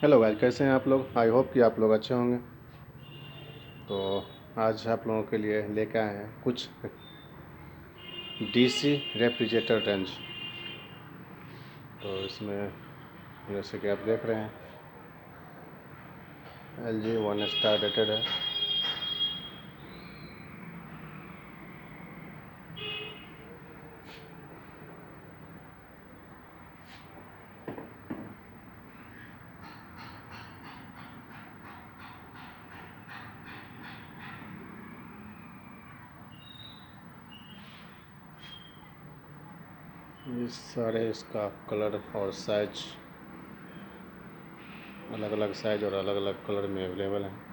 Hello guys, कैसे हैं आप लोग। आई होप कि आप लोग अच्छे होंगे। तो आज आप लोगों के लिए लेके आए हैं कुछ डीसी रेफ्रिजरेटर रेंज। तो इसमें जैसे कि आप देख रहे हैं LG 1 स्टार रेटेड है। ये सारे इसका कलर और साइज अलग अलग साइज और अलग अलग कलर में अवेलेबल है।